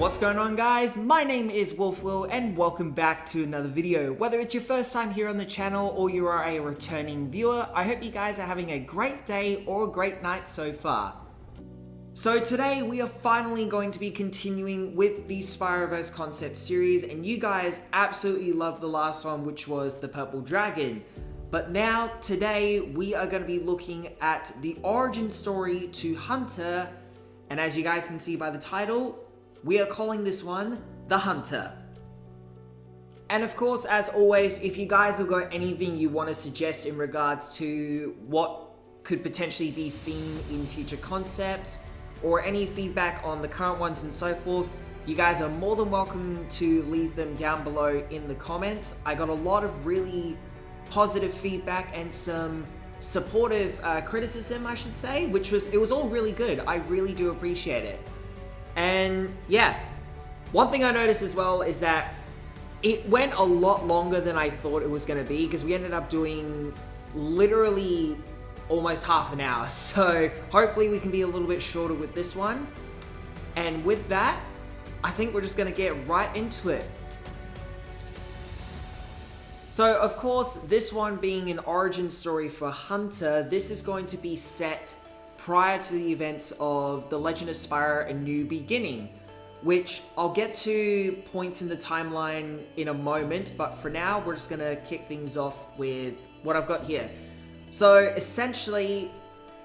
What's going on, guys? My name is WOLFWILL and welcome back to another video. Whether it's your first time here on the channel or you are a returning viewer, I hope you guys are having a great day or a great night so far. So today we are finally going to be continuing with the SPYRO-VERSE concept series, and you guys absolutely loved the last one, which was the purple dragon. But now, today, we are going to be looking at the origin story to Hunter, and as you guys can see by the title, we are calling this one The Hunter. And of course, as always, if you guys have got anything you want to suggest in regards to what could potentially be seen in future concepts, or any feedback on the current ones and so forth, you guys are more than welcome to leave them down below in the comments. I got a lot of really positive feedback and some supportive criticism, I should say, it was all really good. I really do appreciate it. And yeah, one thing I noticed as well is that it went a lot longer than I thought it was going to be, because we ended up doing literally almost half an hour. So hopefully we can be a little bit shorter with this one. And with that, I think we're just going to get right into it. So of course, this one being an origin story for Hunter, this is going to be set prior to the events of The Legend of Spyro: A New Beginning, which I'll get to points in the timeline in a moment, but for now, we're just gonna kick things off with what I've got here. So essentially,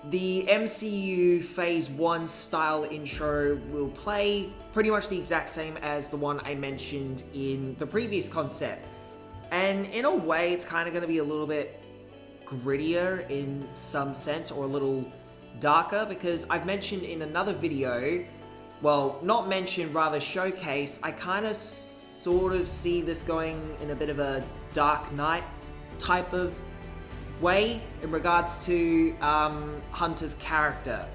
the MCU Phase 1 style intro will play pretty much the exact same as the one I mentioned in the previous concept. And in a way, it's kind of going to be a little bit grittier in some sense, or a little darker, because I've mentioned in another video, well, not mentioned, rather showcase, I kind of sort of see this going in a bit of a Dark Knight type of way in regards to Hunter's character.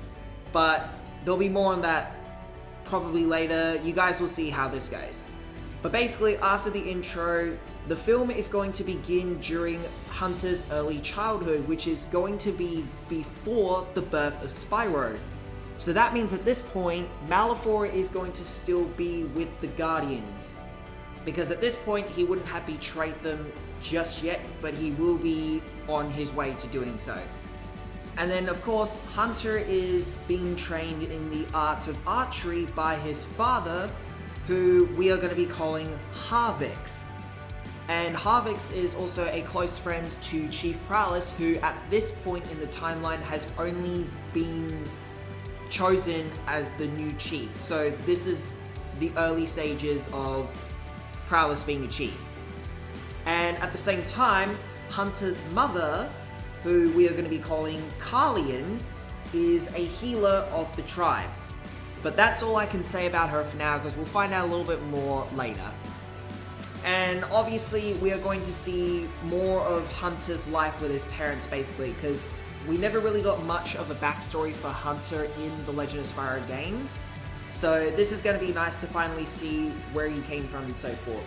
But there'll be more on that probably later. You guys will see how this goes. But basically, after the intro, the film is going to begin during Hunter's early childhood, which is going to be before the birth of Spyro. So that means at this point, Malifaux is going to still be with the Guardians, because at this point he wouldn't have betrayed them just yet, but he will be on his way to doing so. And then of course, Hunter is being trained in the arts of archery by his father, who we are going to be calling Harvix. And Harvix is also a close friend to Chief Prowess, who at this point in the timeline has only been chosen as the new chief. So this is the early stages of Prowess being a chief. And at the same time, Hunter's mother, who we are going to be calling Carlian, is a healer of the tribe. But that's all I can say about her for now, because we'll find out a little bit more later. And obviously, we are going to see more of Hunter's life with his parents, basically, because we never really got much of a backstory for Hunter in the Legend of Spyro games. So this is going to be nice to finally see where he came from and so forth.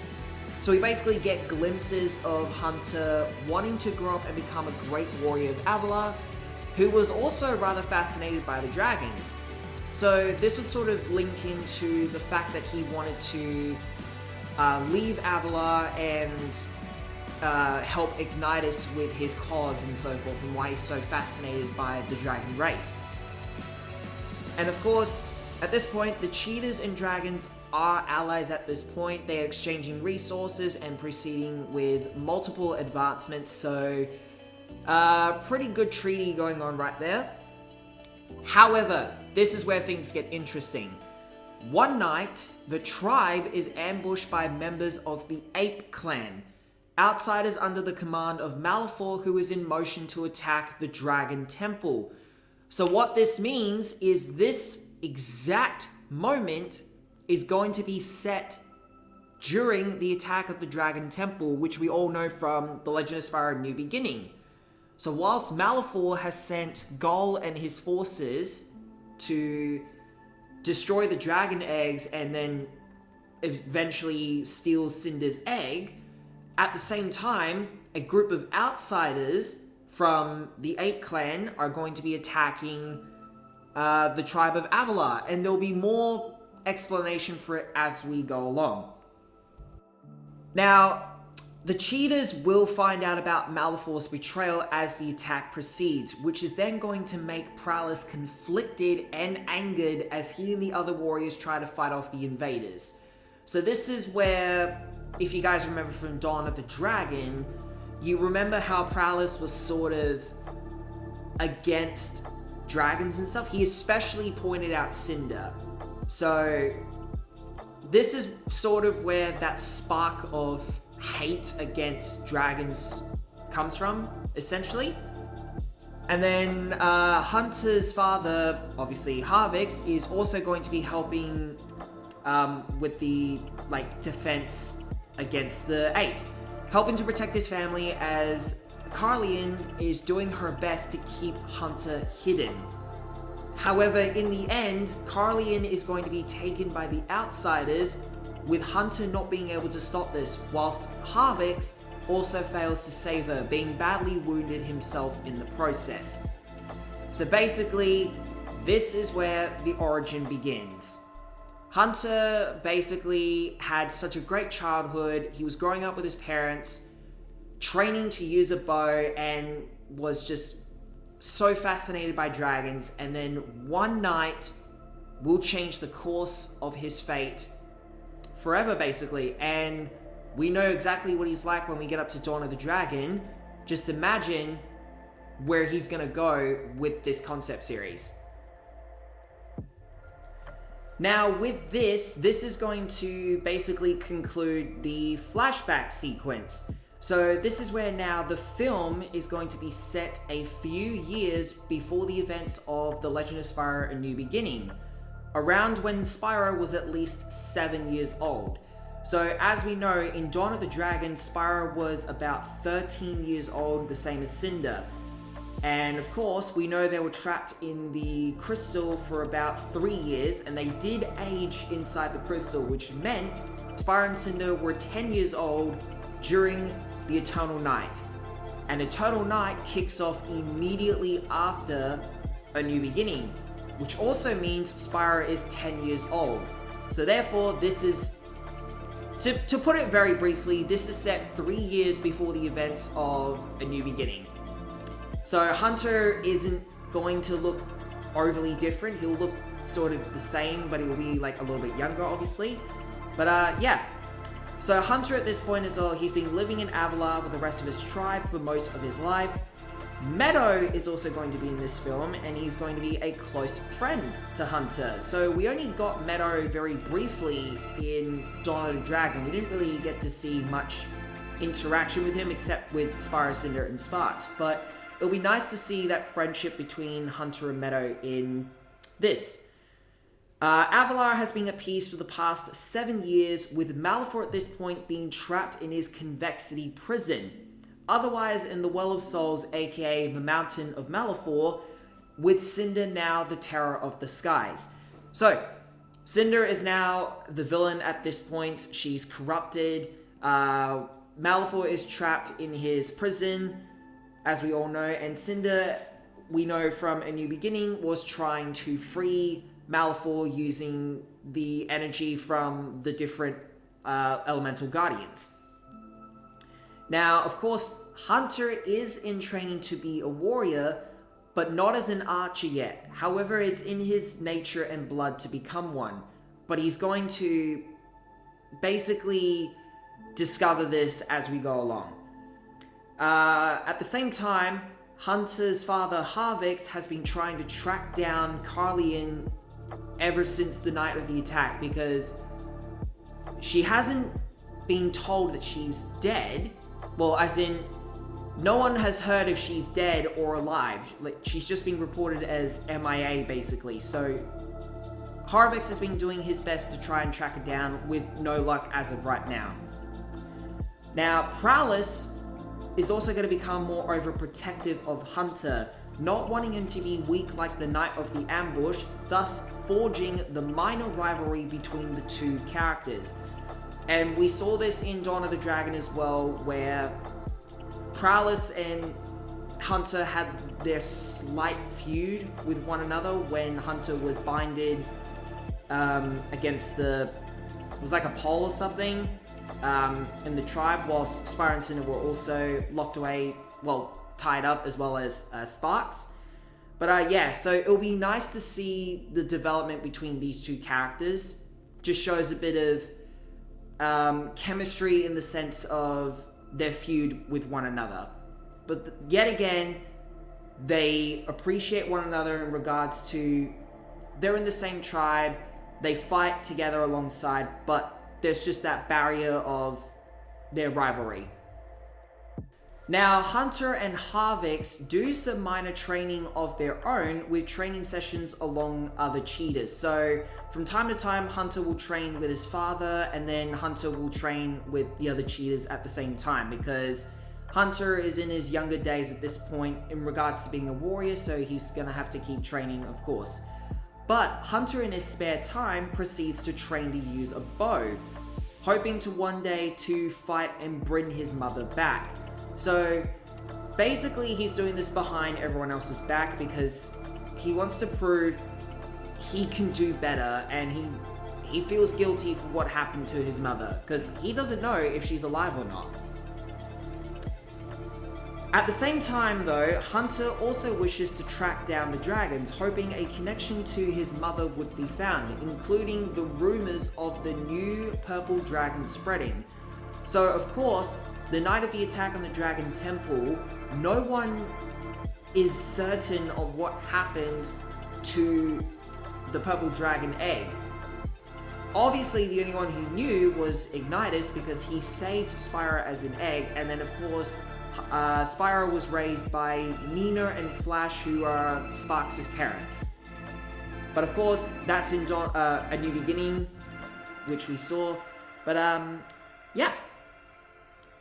So we basically get glimpses of Hunter wanting to grow up and become a great warrior of Avalar, who was also rather fascinated by the dragons. So this would sort of link into the fact that he wanted to leave Avalar and help ignite us with his cause and so forth, and why he's so fascinated by the dragon race. And of course, at this point, the cheetahs and dragons are allies at this point. They are exchanging resources and proceeding with multiple advancements, so pretty good treaty going on right there. However, this is where things get interesting. One night, the tribe is ambushed by members of the Ape Clan, outsiders under the command of Malifaux, who is in motion to attack the Dragon Temple. So what this means is this exact moment is going to be set during the attack of the Dragon Temple, which we all know from The Legend of Spyro: New Beginning. So whilst Malifaux has sent Gol and his forces to destroy the dragon eggs and then eventually steals Cinder's egg, at the same time, a group of outsiders from the Ape Clan are going to be attacking the tribe of Avalar, and there'll be more explanation for it as we go along. Now, the cheaters will find out about Malefor's betrayal as the attack proceeds, which is then going to make Prowlus conflicted and angered as he and the other warriors try to fight off the invaders. So this is where, if you guys remember from Dawn of the Dragon, you remember how Prowlus was sort of against dragons and stuff. He especially pointed out Cinder. So this is sort of where that spark of hate against dragons comes from, essentially. And then Hunter's father, obviously Harvix, is also going to be helping with the defense against the apes, helping to protect his family as Carlian is doing her best to keep Hunter hidden. However, in the end, Carlian is going to be taken by the outsiders, with Hunter not being able to stop this, whilst Harvix also fails to save her, being badly wounded himself in the process. So basically, this is where the origin begins. Hunter basically had such a great childhood. He was growing up with his parents, training to use a bow, and was just so fascinated by dragons. And then one night will change the course of his fate forever, basically. And we know exactly what he's like when we get up to Dawn of the Dragon. Just imagine where he's gonna go with this concept series. Now with this is going to basically conclude the flashback sequence. So this is where now the film is going to be set a few years before the events of The Legend of Spyro: A New Beginning, around when Spyro was at least 7 years old. So as we know, in Dawn of the Dragon, Spyro was about 13 years old, the same as Cinder. And of course, we know they were trapped in the crystal for about 3 years, and they did age inside the crystal, which meant Spyro and Cinder were 10 years old during the Eternal Night. And Eternal Night kicks off immediately after A New Beginning, which also means Spyro is 10 years old. So therefore, this is, to put it very briefly, this is set 3 years before the events of A New Beginning. So Hunter isn't going to look overly different. He'll look sort of the same, but he'll be like a little bit younger, obviously. But yeah. So Hunter at this point as well, he's been living in Avalar with the rest of his tribe for most of his life. Meadow is also going to be in this film, and he's going to be a close friend to Hunter. So we only got Meadow very briefly in Dawn of the Dragon. We didn't really get to see much interaction with him except with Spyro, Cinder, and Sparks. But it'll be nice to see that friendship between Hunter and Meadow in this. Avalar has been at peace for the past 7 years, with Malefor at this point being trapped in his convexity prison. Otherwise in the Well of Souls, aka the Mountain of Malefor, with Cinder now the terror of the skies. So, Cinder is now the villain at this point. She's corrupted. Malefor is trapped in his prison, as we all know, and Cinder, we know from A New Beginning, was trying to free Malefor using the energy from the different elemental guardians. Now, of course, Hunter is in training to be a warrior, but not as an archer yet. However, it's in his nature and blood to become one. But he's going to basically discover this as we go along. At the same time, Hunter's father, Harvix, has been trying to track down Carlian ever since the night of the attack, because she hasn't been told that she's dead. Well, as in, no one has heard if she's dead or alive. Like, she's just been reported as MIA, basically. So, Harvix has been doing his best to try and track her down, with no luck as of right now. Now, Prowlus is also going to become more overprotective of Hunter, not wanting him to be weak like the night of the ambush, thus forging the minor rivalry between the two characters. And we saw this in Dawn of the Dragon as well, where Prowlus and Hunter had their slight feud with one another when Hunter was binded against it was like a pole or something, in the tribe, whilst Spyro and Cinder were also locked away, well, tied up, as well as Sparks. But yeah, so it'll be nice to see the development between these two characters. Just shows a bit of chemistry in the sense of their feud with one another. But yet again, they appreciate one another in regards to they're in the same tribe, they fight together alongside, but there's just that barrier of their rivalry. Now, Hunter and Harvix do some minor training of their own with training sessions along other cheaters. So from time to time, Hunter will train with his father, and then Hunter will train with the other cheaters at the same time, because Hunter is in his younger days at this point in regards to being a warrior, so he's gonna have to keep training, of course. But Hunter in his spare time proceeds to train to use a bow, hoping to one day to fight and bring his mother back. So basically he's doing this behind everyone else's back because he wants to prove he can do better, and he feels guilty for what happened to his mother because he doesn't know if she's alive or not. At the same time though, Hunter also wishes to track down the dragons, hoping a connection to his mother would be found, including the rumors of the new purple dragon spreading. So of course, the night of the attack on the Dragon Temple, no one is certain of what happened to the purple dragon egg. Obviously, the only one who knew was Ignitus because he saved Spyro as an egg, and then of course, Spyro was raised by Nina and Flash, who are Sparks' parents. But of course, that's in A New Beginning, which we saw. But yeah.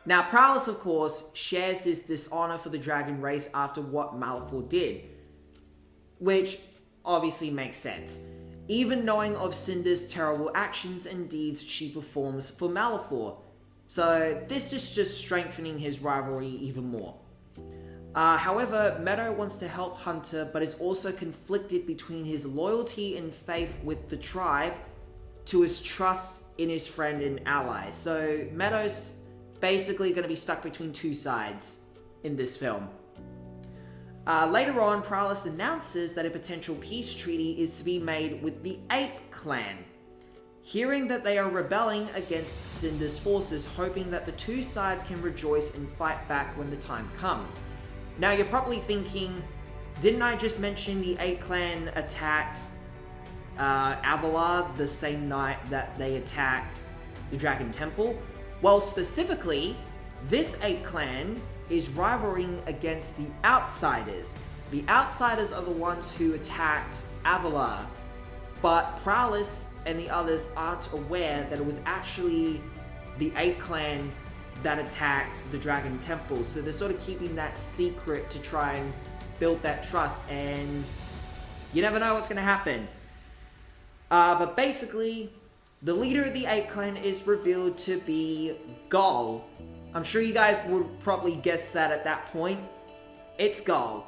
Now, Prowlus, of course, shares his dishonor for the dragon race after what Malifaux did, which obviously makes sense, even knowing of Cinder's terrible actions and deeds she performs for Malifaux. So this is just strengthening his rivalry even more. However, Meadow wants to help Hunter, but is also conflicted between his loyalty and faith with the tribe to his trust in his friend and ally. So Meadow's basically going to be stuck between two sides in this film. Later on, Prowlus announces that a potential peace treaty is to be made with the Ape Clan, hearing that they are rebelling against Cinder's forces, hoping that the two sides can rejoice and fight back when the time comes. Now, you're probably thinking, didn't I just mention the Ape Clan attacked Avalar the same night that they attacked the Dragon Temple? Well, specifically, this Ape Clan is rivaling against the Outsiders. The Outsiders are the ones who attacked Avalar, but Prowlus and the others aren't aware that it was actually the Ape Clan that attacked the Dragon Temple. So they're sort of keeping that secret to try and build that trust, and you never know what's going to happen. But basically, the leader of the Ape Clan is revealed to be Gull. I'm sure you guys would probably guess that at that point. It's Gull,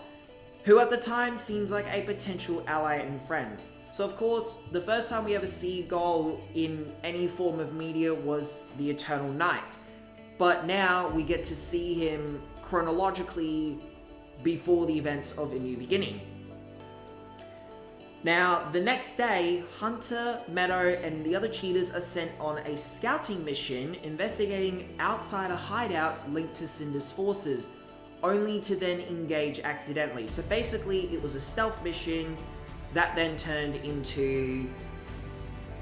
who at the time seems like a potential ally and friend. So of course, the first time we ever see Gull in any form of media was the Eternal Night. But now we get to see him chronologically before the events of A New Beginning. Now, the next day, Hunter, Meadow, and the other cheaters are sent on a scouting mission investigating outsider hideouts linked to Cinder's forces, only to then engage accidentally. So basically, it was a stealth mission that then turned into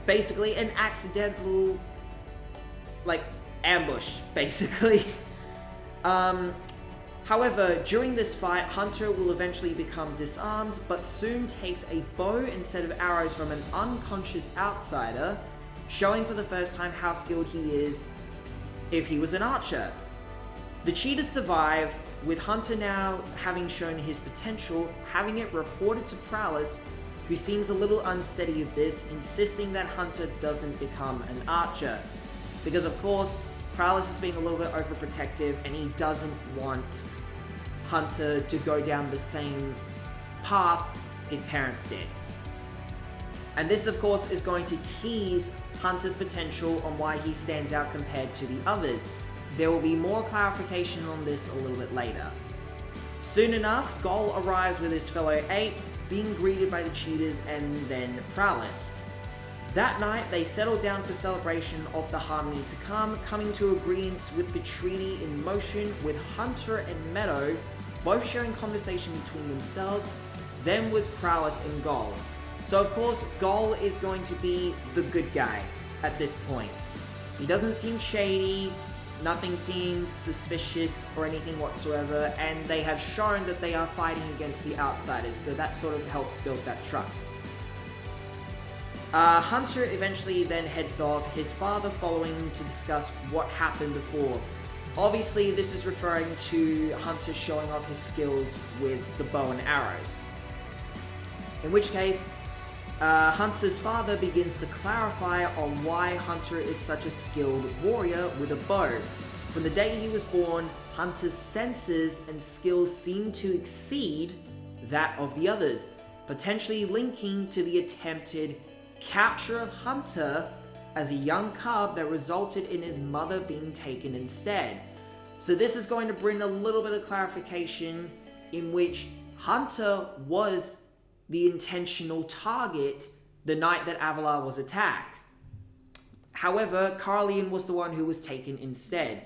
basically an accidental, ambush, basically. However, during this fight, Hunter will eventually become disarmed, but soon takes a bow instead of arrows from an unconscious outsider, showing for the first time how skilled he is if he was an archer. The cheaters survive, with Hunter now having shown his potential, having it reported to Prowlus, who seems a little unsteady of this, insisting that Hunter doesn't become an archer. Because of course, Prowlus is being a little bit overprotective, and he doesn't want Hunter to go down the same path his parents did. And this, of course, is going to tease Hunter's potential on why he stands out compared to the others. There will be more clarification on this a little bit later. Soon enough, Gol arrives with his fellow apes, being greeted by the cheetahs and then Prowess. That night, they settle down for celebration of the harmony to come, coming to agreements with the treaty in motion, with Hunter and Meadow both sharing conversation between themselves, then with Prowess and Gol. So of course, Gol is going to be the good guy at this point. He doesn't seem shady, nothing seems suspicious or anything whatsoever, and they have shown that they are fighting against the outsiders, so that sort of helps build that trust. Hunter eventually then heads off, his father following to discuss what happened before. Obviously, this is referring to Hunter showing off his skills with the bow and arrows. In which case, Hunter's father begins to clarify on why Hunter is such a skilled warrior with a bow. From the day he was born, Hunter's senses and skills seem to exceed that of the others, potentially linking to the attempted capture of Hunter as a young cub that resulted in his mother being taken instead. So this is going to bring a little bit of clarification in which Hunter was the intentional target the night that Avalar was attacked. However, Carlian was the one who was taken instead.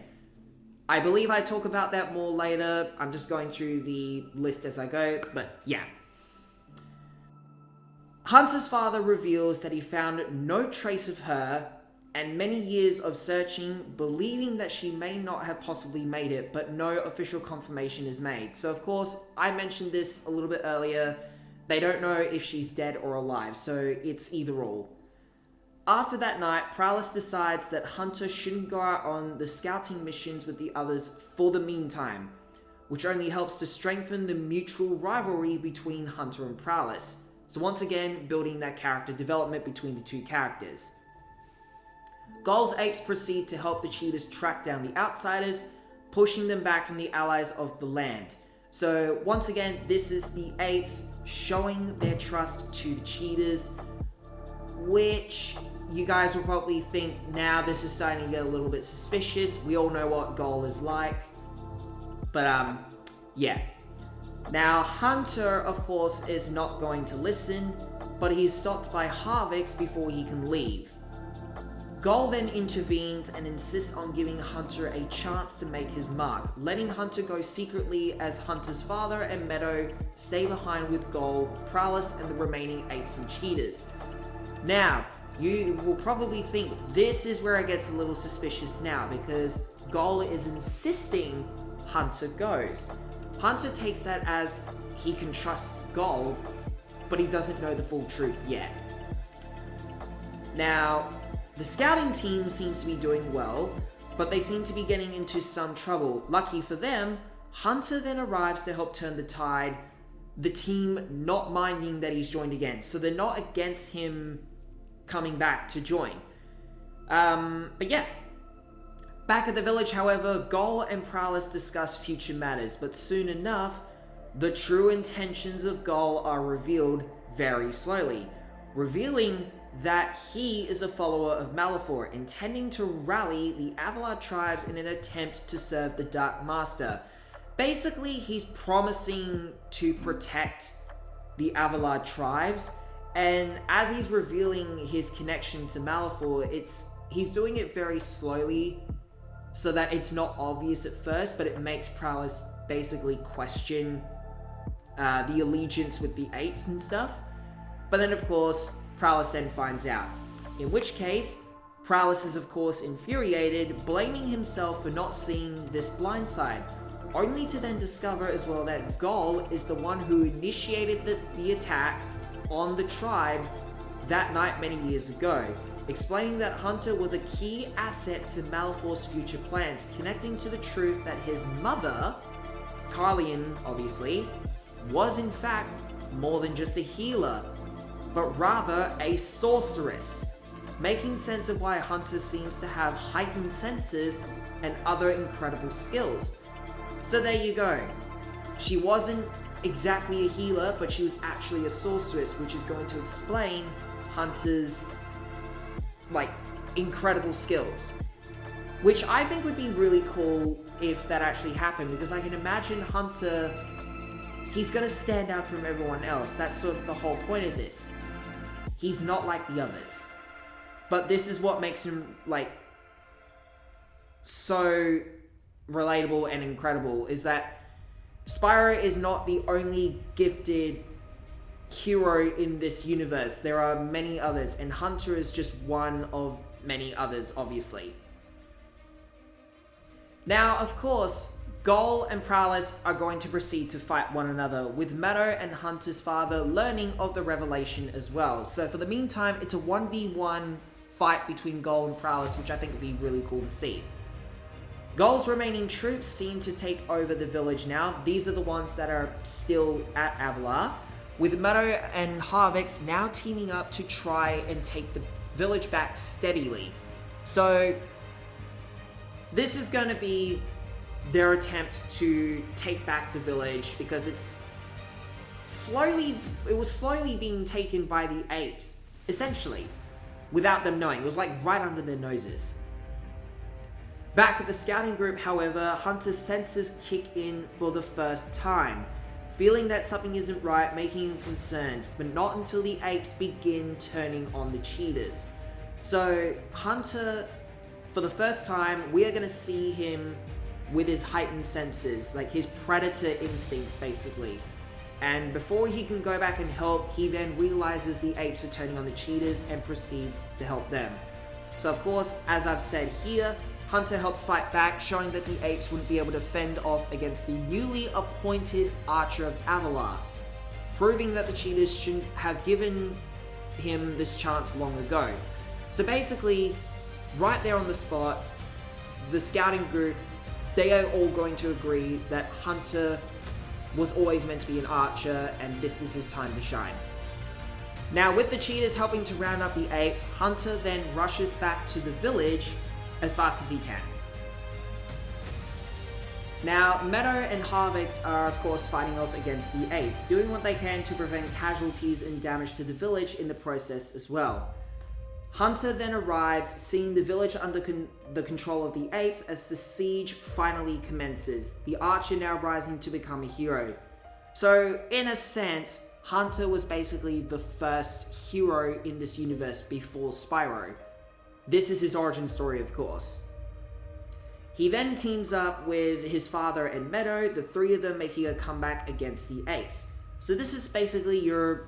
I believe I talk about that more later. I'm just going through the list as I go, but yeah. Hunter's father reveals that he found no trace of her, and many years of searching, believing that she may not have possibly made it, but no official confirmation is made. So of course, I mentioned this a little bit earlier, they don't know if she's dead or alive, so it's either or. After that night, Prowess decides that Hunter shouldn't go out on the scouting missions with the others for the meantime, which only helps to strengthen the mutual rivalry between Hunter and Prowess. So once again, building that character development between the two characters. Gol's apes proceed to help the cheetahs track down the outsiders, pushing them back from the allies of the land. So once again, this is the apes showing their trust to the cheetahs, which you guys will probably think now this is starting to get a little bit suspicious. We all know what Gol is like. But yeah. Now Hunter, of course, is not going to listen, but he's stopped by Harvix before he can leave. Gol then intervenes and insists on giving Hunter a chance to make his mark, letting Hunter go secretly as Hunter's father and Meadow stay behind with Gol, Prowess, and the remaining apes and cheetahs. Now, you will probably think this is where it gets a little suspicious now, because Gol is insisting Hunter goes. Hunter takes that as he can trust Gol, but he doesn't know the full truth yet. Now, the scouting team seems to be doing well, but they seem to be getting into some trouble. Lucky for them, Hunter then arrives to help turn the tide, the team not minding that he's joined again. So they're not against him coming back to join. But yeah. Back at the village, however, Gol and Prowess discuss future matters, but soon enough, the true intentions of Gol are revealed very slowly, revealing that he is a follower of Malefor, intending to rally the Avalar tribes in an attempt to serve the Dark Master. Basically, he's promising to protect the Avalar tribes, and as he's revealing his connection to Malefor, he's doing it very slowly so that it's not obvious at first, but it makes Prowess basically question the allegiance with the apes and stuff. But then, of course, Prowess then finds out. In which case, Prowess is of course infuriated, blaming himself for not seeing this blind side, only to then discover as well that Gol is the one who initiated the attack on the tribe that night many years ago, explaining that Hunter was a key asset to Malefor's future plans, connecting to the truth that his mother, Carlian obviously, was in fact more than just a healer, but rather a sorceress, making sense of why Hunter seems to have heightened senses and other incredible skills. So there you go. She wasn't exactly a healer, but she was actually a sorceress, which is going to explain Hunter's, like, incredible skills. Which I think would be really cool if that actually happened, because I can imagine Hunter, he's gonna stand out from everyone else. That's sort of the whole point of this. He's not like the others. But this is what makes him, like, so relatable and incredible, is that Spyro is not the only gifted hero in this universe. There are many others, and Hunter is just one of many others, obviously. Now, of course, Goal and Prowess are going to proceed to fight one another, with Meadow and Hunter's father learning of the revelation as well. So for the meantime, it's a 1v1 fight between Goal and Prowess, which I think would be really cool to see. Goal's remaining troops seem to take over the village now. These are the ones that are still at Avalar, with Meadow and Harvix now teaming up to try and take the village back steadily. So this is going to be their attempt to take back the village, because it was slowly being taken by the apes, essentially, without them knowing. It was like right under their noses. Back with the scouting group, however, Hunter's senses kick in for the first time, feeling that something isn't right, making him concerned, but not until the apes begin turning on the cheetahs. So Hunter, for the first time, we are going to see him with his heightened senses, like his predator instincts, basically. And before he can go back and help, he then realizes the apes are turning on the cheetahs and proceeds to help them. So of course, as I've said here, Hunter helps fight back, showing that the apes wouldn't be able to fend off against the newly appointed Archer of Avalar, proving that the cheetahs shouldn't have given him this chance long ago. So basically, right there on the spot, the scouting group, they are all going to agree that Hunter was always meant to be an archer, and this is his time to shine. Now, with the cheetahs helping to round up the apes, Hunter then rushes back to the village as fast as he can. Now, Meadow and Harvix are of course fighting off against the apes, doing what they can to prevent casualties and damage to the village in the process as well. Hunter then arrives, seeing the village under the control of the apes as the siege finally commences, the archer now rising to become a hero. So, in a sense, Hunter was basically the first hero in this universe before Spyro. This is his origin story, of course. He then teams up with his father and Meadow, the three of them making a comeback against the apes. So this is basically your,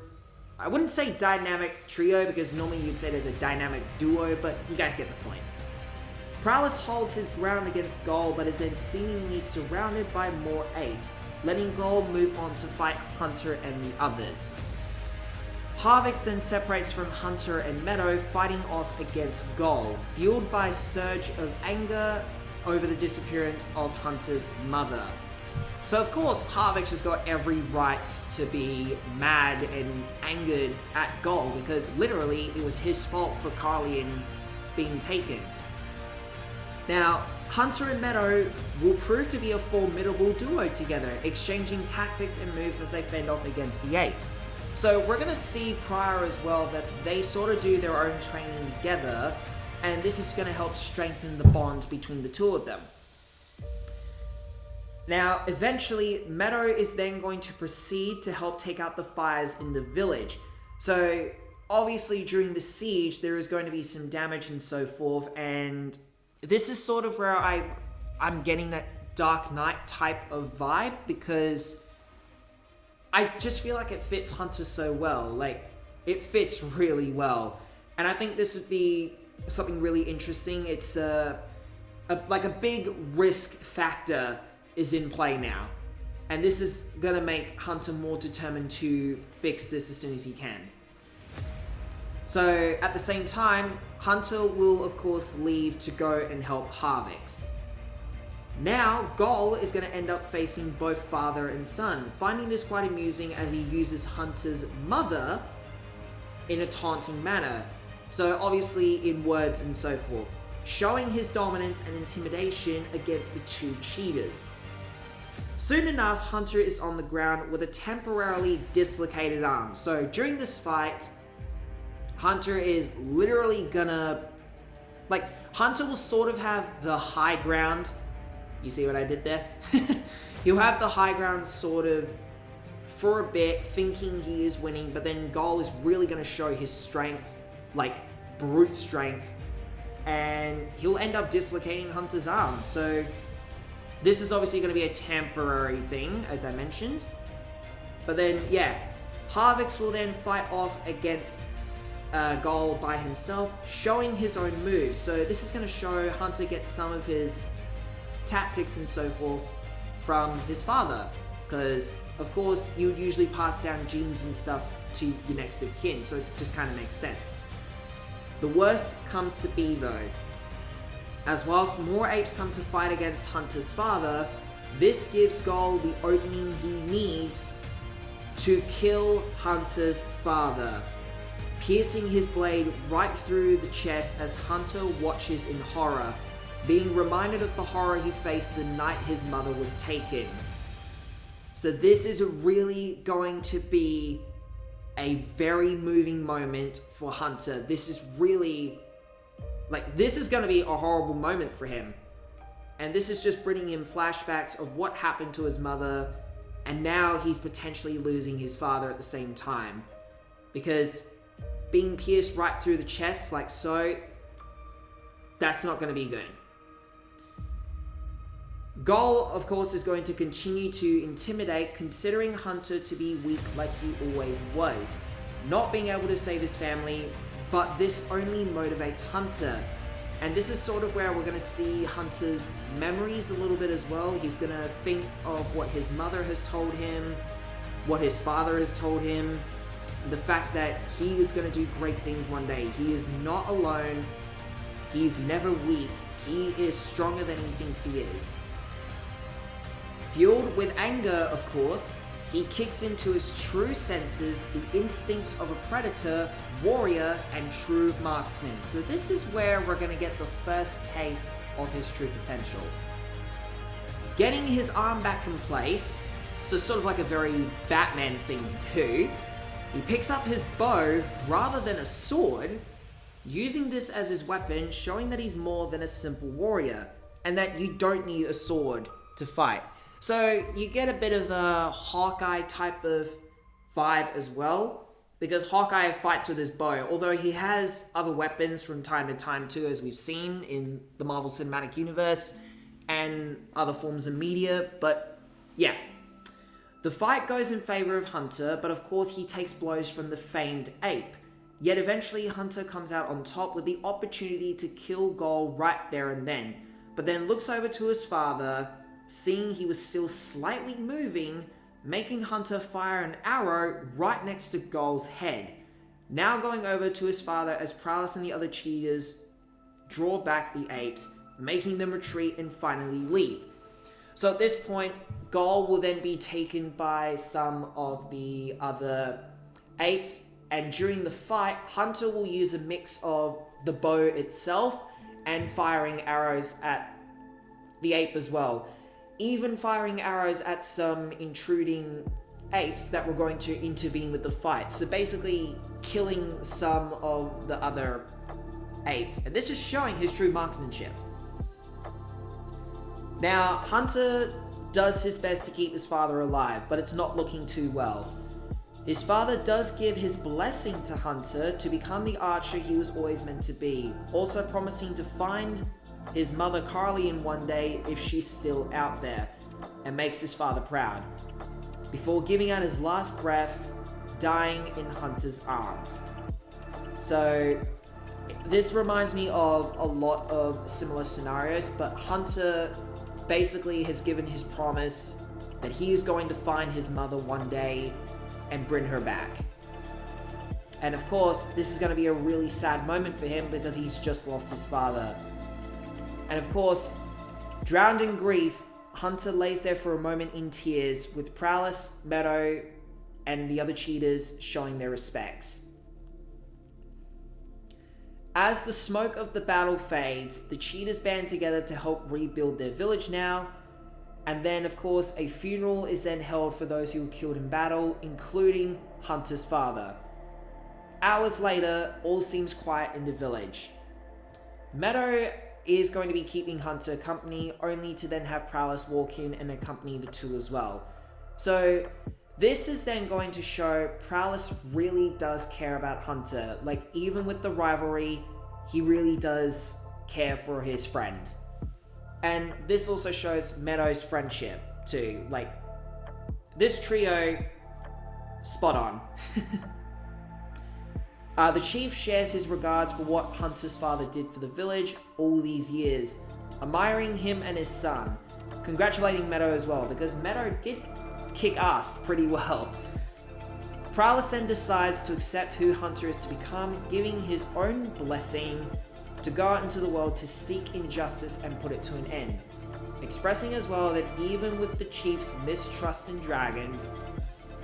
I wouldn't say dynamic trio, because normally you'd say there's a dynamic duo, but you guys get the point. Prowess holds his ground against Goal, but is then seemingly surrounded by more apes, letting Goal move on to fight Hunter and the others. Harvix then separates from Hunter and Meadow, fighting off against Goal, fueled by a surge of anger over the disappearance of Hunter's mother. So of course, Harvix has got every right to be mad and angered at Goal, because literally it was his fault for Carlian being taken. Now, Hunter and Meadow will prove to be a formidable duo together, exchanging tactics and moves as they fend off against the apes. So we're going to see prior as well that they sort of do their own training together, and this is going to help strengthen the bond between the two of them. Now, eventually, Meadow is then going to proceed to help take out the fires in the village. So, obviously, during the siege, there is going to be some damage and so forth, and this is sort of where I'm getting that Dark Knight type of vibe, because I just feel like it fits Hunter so well. Like, it fits really well. And I think this would be something really interesting. It's like a big risk factor is in play now. And this is gonna make Hunter more determined to fix this as soon as he can. So, at the same time, Hunter will of course leave to go and help Harvix. Now, Goal is going to end up facing both father and son, finding this quite amusing as he uses Hunter's mother in a taunting manner. So obviously in words and so forth, showing his dominance and intimidation against the two cheetahs. Soon enough, Hunter is on the ground with a temporarily dislocated arm. So during this fight, Hunter is literally gonna... Like, Hunter will sort of have the high ground. You see what I did there? He'll have the high ground sort of for a bit, thinking he is winning, but then Gull is really going to show his strength, like brute strength, and he'll end up dislocating Hunter's arm. So this is obviously going to be a temporary thing, as I mentioned. But then, yeah, Harvix will then fight off against Gull by himself, showing his own moves. So this is going to show Hunter gets some of his tactics and so forth from his father, because of course you would usually pass down genes and stuff to your next of kin, so it just kind of makes sense. The worst comes to be though, as whilst more apes come to fight against Hunter's father, this gives Gull the opening he needs to kill Hunter's father, piercing his blade right through the chest as Hunter watches in horror, being reminded of the horror he faced the night his mother was taken. So this is really going to be a very moving moment for Hunter. This is really, like, this is going to be a horrible moment for him. And this is just bringing him flashbacks of what happened to his mother, and now he's potentially losing his father at the same time. Because being pierced right through the chest like so, that's not going to be good. Gull, of course, is going to continue to intimidate, considering Hunter to be weak like he always was, not being able to save his family, but this only motivates Hunter. And this is sort of where we're going to see Hunter's memories a little bit as well. He's going to think of what his mother has told him, what his father has told him, the fact that he is going to do great things one day. He is not alone. He's never weak. He is stronger than he thinks he is. Fueled with anger, of course, he kicks into his true senses, the instincts of a predator, warrior, and true marksman. So this is where we're going to get the first taste of his true potential. Getting his arm back in place, so sort of like a very Batman thing too, he picks up his bow rather than a sword, using this as his weapon, showing that he's more than a simple warrior, and that you don't need a sword to fight. So you get a bit of a Hawkeye type of vibe as well, because Hawkeye fights with his bow, although he has other weapons from time to time too, as we've seen in the Marvel Cinematic Universe and other forms of media. But yeah, the fight goes in favor of Hunter, but of course he takes blows from the famed ape. Yet eventually Hunter comes out on top with the opportunity to kill Gull right there and then, but then looks over to his father, seeing he was still slightly moving, making Hunter fire an arrow right next to Gull's head. Now going over to his father as Prowess and the other cheaters draw back the apes, making them retreat and finally leave. So at this point, Gull will then be taken by some of the other apes, and during the fight, Hunter will use a mix of the bow itself and firing arrows at the ape as well, even firing arrows at some intruding apes that were going to intervene with the fight. So basically killing some of the other apes. And this is showing his true marksmanship. Now, Hunter does his best to keep his father alive, but it's not looking too well. His father does give his blessing to Hunter to become the archer he was always meant to be, also promising to find his mother Carly in one day if she's still out there, and makes his father proud, before giving out his last breath, dying in Hunter's arms. So this reminds me of a lot of similar scenarios, but Hunter basically has given his promise that he is going to find his mother one day and bring her back. And of course, this is going to be a really sad moment for him because he's just lost his father. And of course, drowned in grief, Hunter lays there for a moment in tears, with Prowess, Meadow, and the other cheaters showing their respects. As the smoke of the battle fades, the cheaters band together to help rebuild their village now, and then of course a funeral is then held for those who were killed in battle, including Hunter's father. Hours later, all seems quiet in the village. Meadow is going to be keeping Hunter company, only to then have Prowess walk in and accompany the two as well. So this is then going to show Prowess really does care about Hunter. Like, even with the rivalry, he really does care for his friend. And this also shows Meadow's friendship too. Like, this trio, spot on. The chief shares his regards for what Hunter's father did for the village all these years, admiring him and his son, congratulating Meadow as well, because Meadow did kick ass pretty well. Prowess then decides to accept who Hunter is to become, giving his own blessing to go out into the world to seek injustice and put it to an end, expressing as well that even with the chief's mistrust in dragons,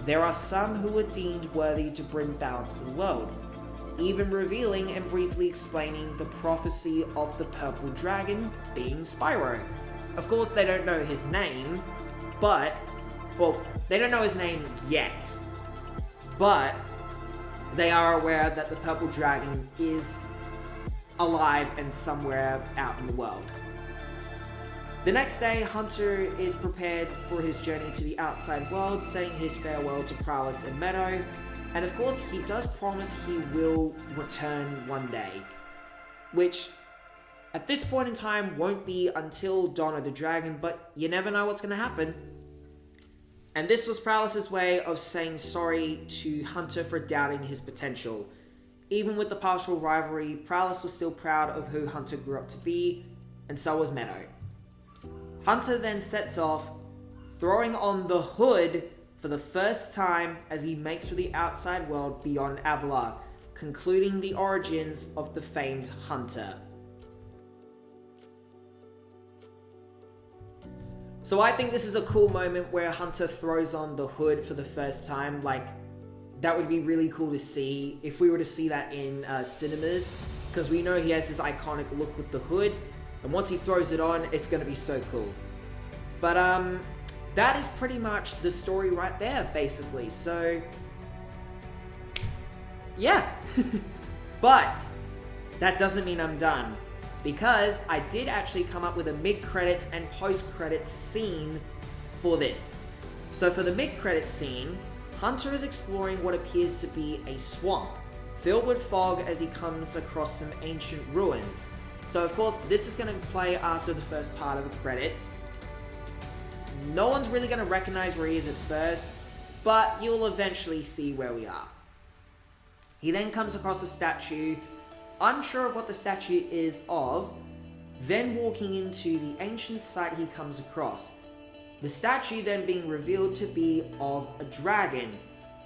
there are some who are deemed worthy to bring balance to the world, even revealing and briefly explaining the prophecy of the purple dragon being Spyro. Of course, they don't know his name, but, well, they don't know his name yet, but they are aware that the purple dragon is alive and somewhere out in the world. The next day, Hunter is prepared for his journey to the outside world, saying his farewell to Prowess and Meadow, and of course he does promise he will return one day, which at this point in time won't be until Dawn of the Dragon, but you never know what's going to happen. And this was Prowess's way of saying sorry to Hunter for doubting his potential. Even with the partial rivalry, Prowess was still proud of who Hunter grew up to be, and so was Meadow. Hunter then sets off, throwing on the hood for the first time as he makes for the outside world beyond Avalar, concluding the origins of the famed Hunter. So I think this is a cool moment where Hunter throws on the hood for the first time. Like, that would be really cool to see if we were to see that in cinemas, because we know he has this iconic look with the hood, and once he throws it on, it's going to be so cool. But that is pretty much the story right there, basically. So yeah. But that doesn't mean I'm done, because I did actually come up with a mid-credits and post-credits scene for this. So for the mid-credits scene, Hunter is exploring what appears to be a swamp, filled with fog as he comes across some ancient ruins. So of course, this is going to play after the first part of the credits. No one's really going to recognize where he is at first, but you'll eventually see where we are. He then comes across a statue, unsure of what the statue is of, then walking into the ancient site he comes across. The statue then being revealed to be of a dragon.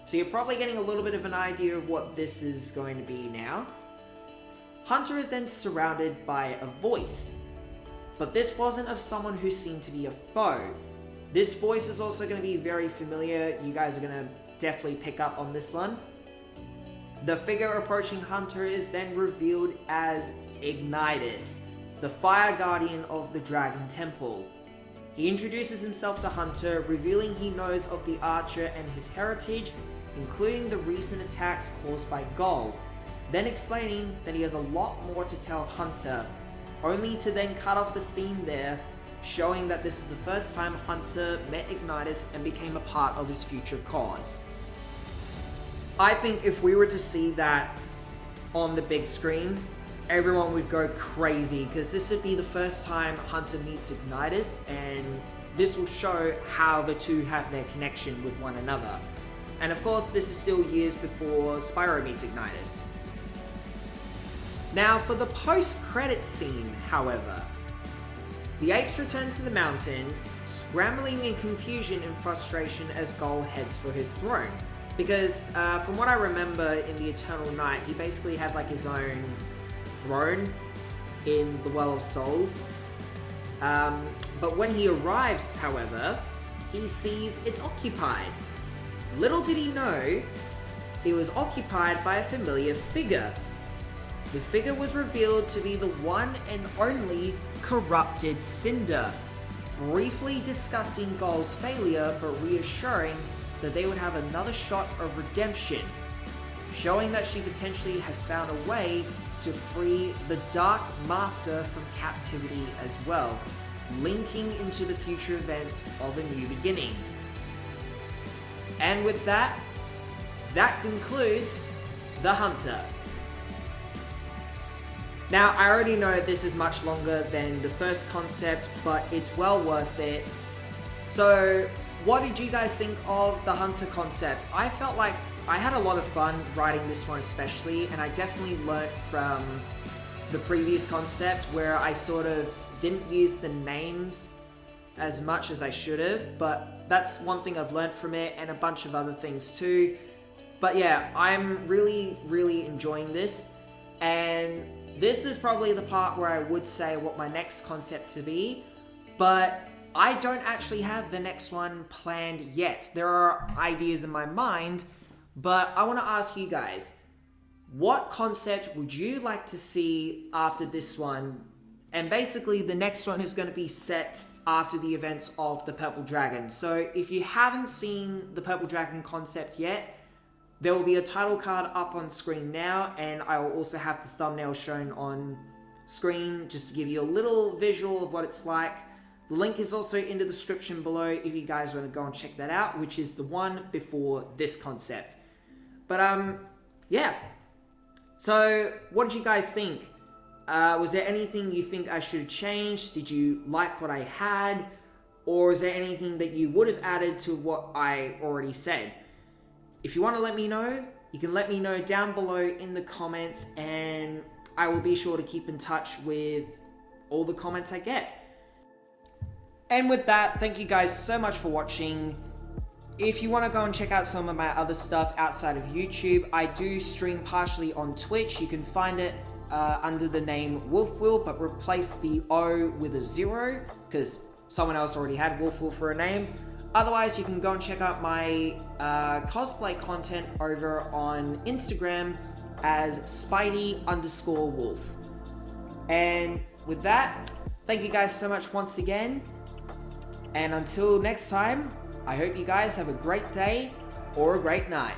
So you're probably getting a little bit of an idea of what this is going to be now. Hunter is then surrounded by a voice, but this wasn't of someone who seemed to be a foe. This voice is also going to be very familiar. You guys are going to definitely pick up on this one. The figure approaching Hunter is then revealed as Ignitus, the fire guardian of the Dragon Temple. He introduces himself to Hunter, revealing he knows of the archer and his heritage, including the recent attacks caused by Gol, then explaining that he has a lot more to tell Hunter, only to then cut off the scene there, showing that this is the first time Hunter met Ignitus and became a part of his future cause. I think if we were to see that on the big screen, everyone would go crazy, because this would be the first time Hunter meets Ignitus, and this will show how the two have their connection with one another. And of course, this is still years before Spyro meets Ignitus. Now, for the post-credits scene, however, the apes return to the mountains, scrambling in confusion and frustration as Gol heads for his throne. Because, from what I remember in the Eternal Night, he basically had like his own throne in the Well of Souls. But when he arrives, however, he sees it's occupied. Little did he know, it was occupied by a familiar figure. The figure was revealed to be the one and only corrupted Cinder, briefly discussing Gol's failure but reassuring that they would have another shot of redemption. showing that she potentially has found a way to free the Dark Master from captivity as well, linking into the future events of A New Beginning. And with that, that concludes The Hunter. Now, I already know this is much longer than the first concept, but it's well worth it. So, what did you guys think of the Hunter concept? I felt like I had a lot of fun writing this one especially, and I definitely learnt from the previous concept where I sort of didn't use the names as much as I should have, but that's one thing I've learnt from it, and a bunch of other things too. But yeah, I'm really enjoying this, and this is probably the part where I would say what my next concept to be, but I don't actually have the next one planned yet. There are ideas in my mind, but I want to ask you guys, what concept would you like to see after this one? And basically the next one is going to be set after the events of the Purple Dragon. So if you haven't seen the Purple Dragon concept yet, there will be a title card up on screen now, and I will also have the thumbnail shown on screen just to give you a little visual of what it's like. The link is also in the description below if you guys want to go and check that out, which is the one before this concept. But yeah. So what did you guys think? Was there anything you think I should have changed? Did you like what I had? Or is there anything that you would have added to what I already said? If you want to let me know, you can let me know down below in the comments, and I will be sure to keep in touch with all the comments I get. And with that, thank you guys so much for watching. If you want to go and check out some of my other stuff outside of YouTube, I do stream partially on Twitch. You can find it under the name WOLFWILL, but replace the O with a 0 because someone else already had WOLFWILL for a name. Otherwise, you can go and check out my cosplay content over on Instagram as Spidey_Wolf. And with that, thank you guys so much once again. And until next time, I hope you guys have a great day or a great night.